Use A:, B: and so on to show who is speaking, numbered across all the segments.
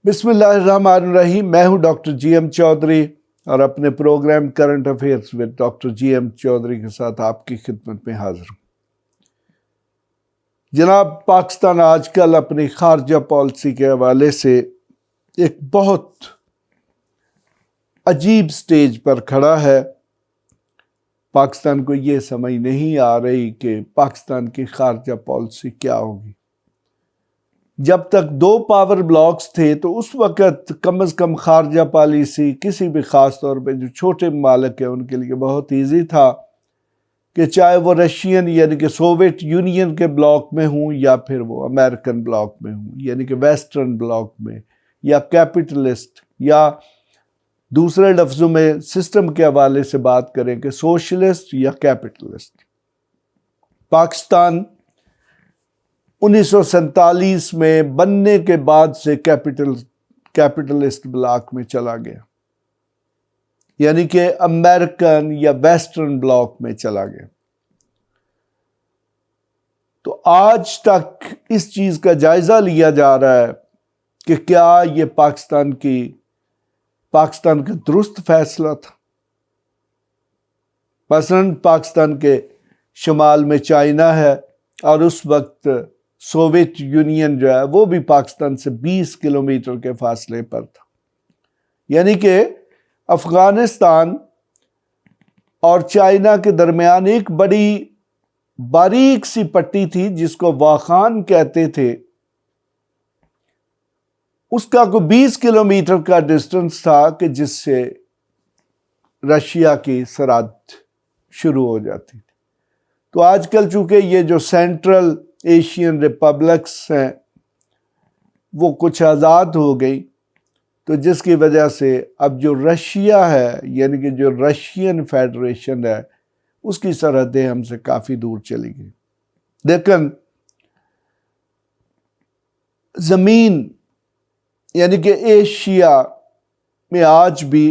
A: بسم اللہ الرحمن الرحیم۔ میں ہوں ڈاکٹر جی ایم چودھری اور اپنے programme current affairs with doctor G M Chaudhry کے ساتھ آپ کی خدمت میں حاضر ہوں۔ جناب، پاکستان آج کل اپنی خارجہ پالیسی کے حوالے سے ایک بہت عجیب سٹیج پر کھڑا ہے۔ پاکستان کو یہ سمجھ نہیں آ رہی کہ پاکستان کی خارجہ پالیسی کیا ہوگی۔ جب تک 2 پاور بلاکس تھے تو اس وقت کم از کم خارجہ پالیسی کسی بھی خاص طور پہ جو چھوٹے ممالک ہیں ان کے لیے بہت ایزی تھا کہ چاہے وہ رشین یعنی کہ سوویت یونین کے بلاک میں ہوں یا پھر وہ امریکن بلاک میں ہوں یعنی کہ ویسٹرن بلاک میں، یا کیپٹلسٹ، یا دوسرے لفظوں میں سسٹم کے حوالے سے بات کریں کہ سوشلسٹ یا کیپٹلسٹ۔ پاکستان 1947 میں بننے کے بعد سے کیپٹلسٹ بلاک میں چلا گیا، یعنی کہ امریکن یا ویسٹرن بلاک میں چلا گیا۔ تو آج تک اس چیز کا جائزہ لیا جا رہا ہے کہ کیا یہ پاکستان کا درست فیصلہ تھا۔ مثلاً پاکستان کے شمال میں چائنا ہے اور اس وقت سوویت یونین جو ہے وہ بھی پاکستان سے 20 کلومیٹر کے فاصلے پر تھا، یعنی کہ افغانستان اور چائنا کے درمیان ایک بڑی باریک سی پٹی تھی جس کو واخان کہتے تھے۔ اس کا کوئی 20 کلومیٹر کا ڈسٹنس تھا کہ جس سے رشیا کی سرحد شروع ہو جاتی تھی۔ تو آج کل چونکہ یہ جو سینٹرل ایشین ریپبلکس ہیں وہ کچھ آزاد ہو گئی، تو جس کی وجہ سے اب جو رشیا ہے یعنی کہ جو رشین فیڈریشن ہے اس کی سرحدیں ہم سے کافی دور چلی گئی۔ لیکن زمین یعنی کہ ایشیا میں آج بھی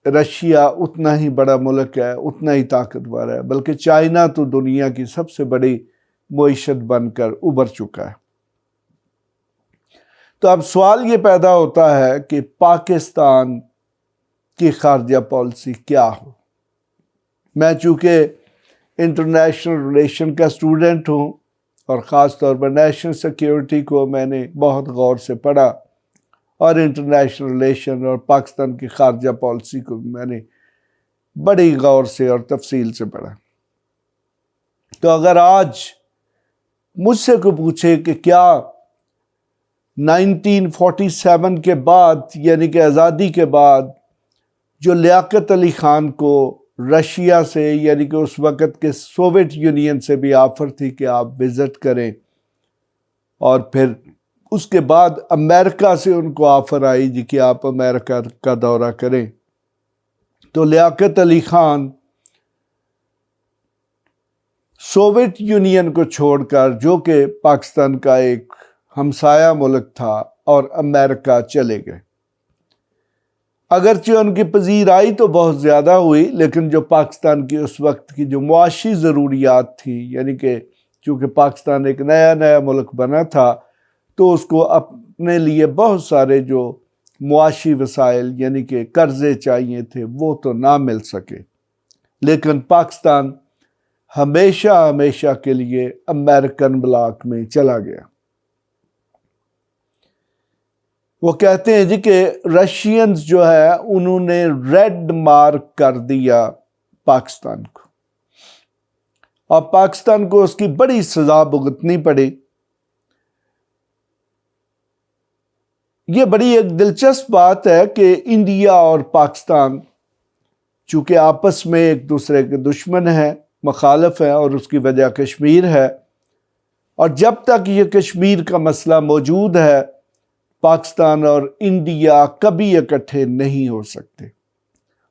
A: رشیا اتنا ہی بڑا ملک ہے، اتنا ہی طاقتور ہے، بلکہ چائنا تو دنیا کی سب سے بڑی معیشت بن کر ابھر چکا ہے۔ تو اب سوال یہ پیدا ہوتا ہے کہ پاکستان کی خارجہ پالیسی کیا ہو۔ میں چونکہ انٹرنیشنل ریلیشن کا اسٹوڈنٹ ہوں اور خاص طور پر نیشنل سیکیورٹی کو میں نے بہت غور سے پڑھا، اور انٹرنیشنل ریلیشن اور پاکستان کی خارجہ پالیسی کو میں نے بڑی غور سے اور تفصیل سے پڑھا۔ تو اگر آج مجھ سے کوئی پوچھے کہ کیا 1947 کے بعد یعنی کہ آزادی کے بعد جو لیاقت علی خان کو رشیا سے یعنی کہ اس وقت کے سوویت یونین سے بھی آفر تھی کہ آپ وزٹ کریں، اور پھر اس کے بعد امریکہ سے ان کو آفر آئی جی کہ آپ امریکہ کا دورہ کریں، تو لیاقت علی خان سوویت یونین کو چھوڑ کر جو کہ پاکستان کا ایک ہمسایہ ملک تھا اور امریکہ چلے گئے۔ اگرچہ ان کی پذیرائی تو بہت زیادہ ہوئی، لیکن جو پاکستان کی اس وقت کی جو معاشی ضروریات تھی، یعنی کہ چونکہ پاکستان ایک نیا ملک بنا تھا تو اس کو اپنے لیے بہت سارے جو معاشی وسائل یعنی کہ قرضے چاہیے تھے وہ تو نہ مل سکے، لیکن پاکستان ہمیشہ کے لیے امریکن بلاک میں چلا گیا۔ وہ کہتے ہیں جی کہ رشینز جو ہے انہوں نے ریڈ مارک کر دیا پاکستان کو، اور پاکستان کو اس کی بڑی سزا بھگتنی پڑی۔ یہ بڑی ایک دلچسپ بات ہے کہ انڈیا اور پاکستان چونکہ آپس میں ایک دوسرے کے دشمن ہیں، مخالف ہیں، اور اس کی وجہ کشمیر ہے، اور جب تک یہ کشمیر کا مسئلہ موجود ہے پاکستان اور انڈیا کبھی اکٹھے نہیں ہو سکتے۔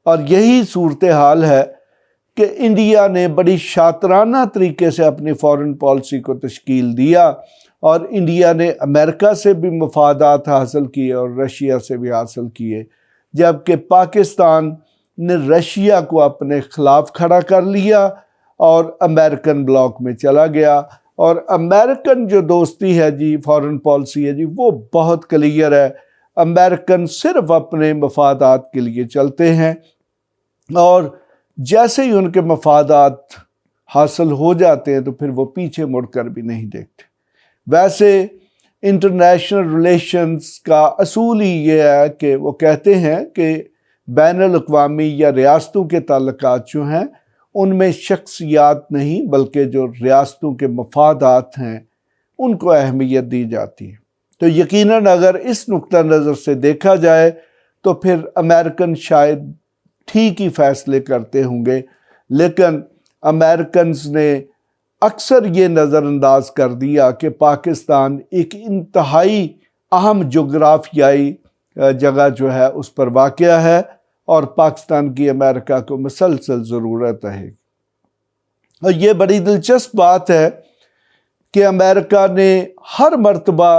A: اور یہی صورتحال ہے کہ انڈیا نے بڑی شاطرانہ طریقے سے اپنی فارن پالیسی کو تشکیل دیا، اور انڈیا نے امریکہ سے بھی مفادات حاصل کیے اور رشیا سے بھی حاصل کیے، جبکہ پاکستان نے رشیا کو اپنے خلاف کھڑا کر لیا اور امریکن بلاک میں چلا گیا۔ اور امریکن جو دوستی ہے جی، فارن پالیسی ہے جی، وہ بہت کلیئر ہے۔ امریکن صرف اپنے مفادات کے لیے چلتے ہیں، اور جیسے ہی ان کے مفادات حاصل ہو جاتے ہیں تو پھر وہ پیچھے مڑ کر بھی نہیں دیکھتے۔ ویسے انٹرنیشنل ریلیشنز کا اصول ہی یہ ہے کہ وہ کہتے ہیں کہ بین الاقوامی یا ریاستوں کے تعلقات جو ہیں ان میں شخصیات نہیں بلکہ جو ریاستوں کے مفادات ہیں ان کو اہمیت دی جاتی ہے۔ تو یقیناً اگر اس نقطہ نظر سے دیکھا جائے تو پھر امریکن شاید ٹھیک ہی فیصلے کرتے ہوں گے، لیکن امریکنز نے اکثر یہ نظر انداز کر دیا کہ پاکستان ایک انتہائی اہم جغرافیائی جگہ جو ہے اس پر واقع ہے، اور پاکستان کی امریکہ کو مسلسل ضرورت ہے۔ اور یہ بڑی دلچسپ بات ہے کہ امریکہ نے ہر مرتبہ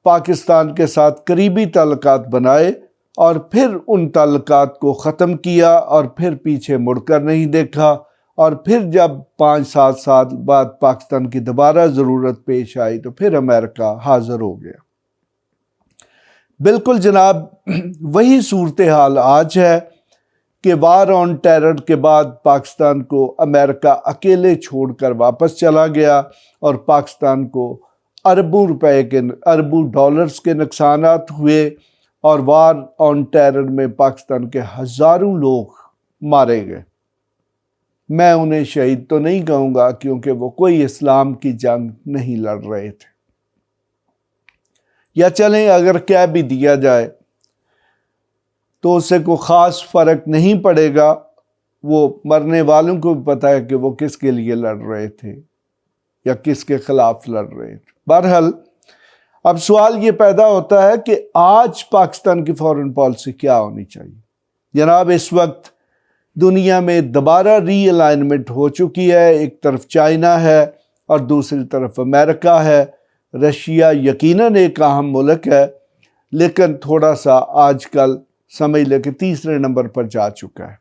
A: پاکستان کے ساتھ قریبی تعلقات بنائے اور پھر ان تعلقات کو ختم کیا اور پھر پیچھے مڑ کر نہیں دیکھا، اور پھر جب 5-7 سال بعد پاکستان کی دوبارہ ضرورت پیش آئی تو پھر امریکہ حاضر ہو گیا۔ بالکل جناب وہی صورتحال آج ہے کہ وار آن ٹیرر کے بعد پاکستان کو امریکہ اکیلے چھوڑ کر واپس چلا گیا، اور پاکستان کو اربوں ڈالرز کے نقصانات ہوئے، اور وار آن ٹیرر میں پاکستان کے ہزاروں لوگ مارے گئے۔ میں انہیں شہید تو نہیں کہوں گا کیونکہ وہ کوئی اسلام کی جنگ نہیں لڑ رہے تھے، یا چلیں اگر کہہ بھی دیا جائے تو اس سے کوئی خاص فرق نہیں پڑے گا، وہ مرنے والوں کو بھی پتہ ہے کہ وہ کس کے لیے لڑ رہے تھے یا کس کے خلاف لڑ رہے تھے۔ بہرحال اب سوال یہ پیدا ہوتا ہے کہ آج پاکستان کی فورن پالیسی کیا ہونی چاہیے؟ جناب اس وقت دنیا میں دوبارہ ری الائنمنٹ ہو چکی ہے، ایک طرف چائنا ہے اور دوسری طرف امریکہ ہے۔ رشیا یقیناً ایک اہم ملک ہے، لیکن تھوڑا سا آج کل سمجھ لے کہ تیسرے نمبر پر جا چکا ہے۔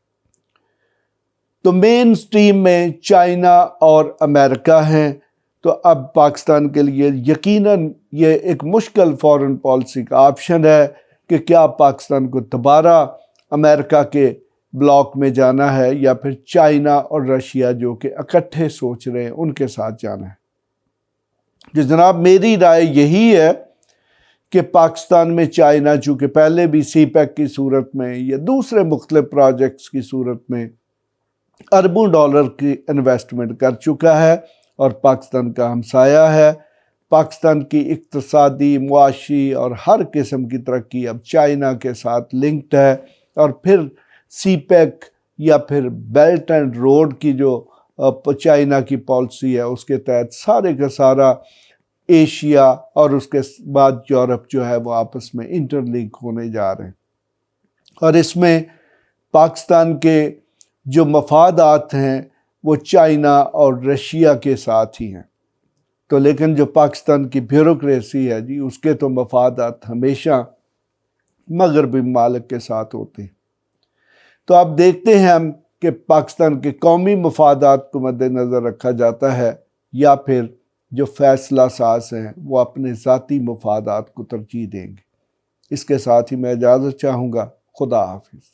A: تو مین سٹریم میں چائنا اور امریکہ ہیں، تو اب پاکستان کے لیے یقیناً یہ ایک مشکل فورن پالیسی کا آپشن ہے کہ کیا پاکستان کو دوبارہ امریکہ کے بلاک میں جانا ہے یا پھر چائنا اور رشیا جو کہ اکٹھے سوچ رہے ہیں ان کے ساتھ جانا ہے۔ کہ جناب میری رائے یہی ہے کہ پاکستان میں چائنا چونکہ پہلے بھی سی پیک کی صورت میں یا دوسرے مختلف پروجیکٹس کی صورت میں اربوں ڈالر کی انویسٹمنٹ کر چکا ہے اور پاکستان کا ہمسایہ ہے، پاکستان کی اقتصادی، معاشی اور ہر قسم کی ترقی اب چائنا کے ساتھ لنکڈ ہے، اور پھر سی پیک یا پھر بیلٹ اینڈ روڈ کی جو چائنا کی پالیسی ہے اس کے تحت سارے کا سارا ایشیا اور اس کے بعد یورپ جو ہے وہ آپس میں انٹر لنک ہونے جا رہے ہیں، اور اس میں پاکستان کے جو مفادات ہیں وہ چائنا اور رشیا کے ساتھ ہی ہیں۔ تو لیکن جو پاکستان کی بیوروکریسی ہے جی، اس کے تو مفادات ہمیشہ مغربی ممالک کے ساتھ ہوتے ہیں۔ تو اب دیکھتے ہیں ہم کہ پاکستان کے قومی مفادات کو مد نظر رکھا جاتا ہے یا پھر جو فیصلہ ساز ہیں وہ اپنے ذاتی مفادات کو ترجیح دیں گے۔ اس کے ساتھ ہی میں اجازت چاہوں گا۔ خدا حافظ۔